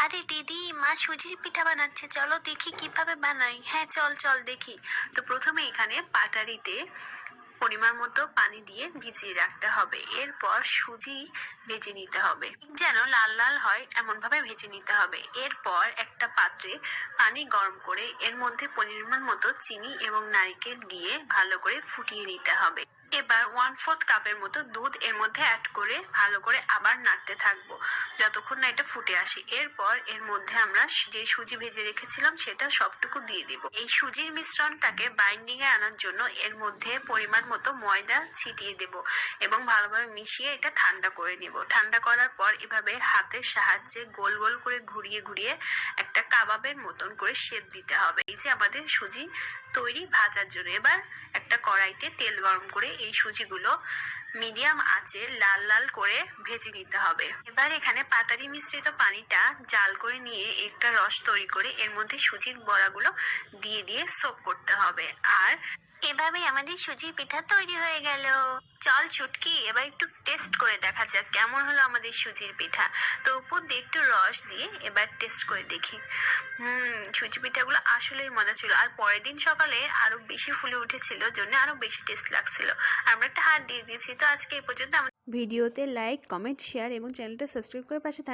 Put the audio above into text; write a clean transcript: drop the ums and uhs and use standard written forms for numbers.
আরে দিদি, মা সুজির পিঠা বানাচ্ছে, চলো দেখি কিভাবে বানাই। হ্যাঁ, চল চল দেখি। তো প্রথমে এখানে পাটারিতে পরিমাণ মতো পানি দিয়ে ভিজিয়ে রাখতে হবে। এরপর সুজি ভেজে নিতে হবে, যেন লাল লাল হয় এমন ভাবে ভেজে নিতে হবে। এরপর একটা পাত্রে পানি গরম করে এর মধ্যে পরিমাণ মতো চিনি এবং নারকেল দিয়ে ভালো করে ফুটিয়ে নিতে হবে। এবার 1/4 কাপের মতো দুধ এর মধ্যে অ্যাড করে ভালো করে আবার নাড়তে থাকবো যতক্ষণ না এটা ফুটে আসে। এরপর এর মধ্যে আমরা যে সুজি ভেজে রেখেছিলাম সেটা সবটুকু দিয়ে দিব। এই সুজির মিশ্রণটাকে বাইন্ডিং এ আনার জন্য এর মধ্যে পরিমাণ মতো ময়দা ছিটিয়ে দেব এবং ভালোভাবে মিশিয়ে এটা ঠান্ডা করে নিব। ঠান্ডা করার পর এভাবে হাতের সাহায্যে গোল গোল করে ঘুরিয়ে ঘুরিয়ে একটা কাবাবের মতন করে শেপ দিতে হবে। এই যে আমাদের সুজি তৈরি ভাজার জন্য। এবার একটা কড়াইতে তেল গরম করে এই সুজিগুলো মিডিয়াম আঁচে লাল লাল করে ভেজে নিতে হবে। এবার এখানে পাটারি মিশ্রিত পানিটা জাল করে নিয়ে একটা রস তৈরি করে এর মধ্যে সুজির বড়াগুলো দিয়ে দিয়ে সোক করতে হবে। আর এভাবে আমাদের সুজির পিঠা তৈরি হয়ে গেল। চল ছুটকি, এবার একটু টেস্ট করে দেখা যাক কেমন হলো আমাদের সুজির পিঠা। তো উপর দিয়ে একটু রস দিয়ে এবার টেস্ট করে দেখি। সুজি পিঠাগুলো আসলেই মজা ছিল। আর পরের দিন সকালে আরো বেশি ফুলে উঠেছিল, জন্য আরো বেশি টেস্ট লাগছিল। আমরা একটা হাত দিয়ে দিয়েছি। তো আজকে এই পর্যন্ত। ভিডিওতে লাইক, কমেন্ট, শেয়ার এবং চ্যানেলটা সাবস্ক্রাইব করে পাশে থাকুন।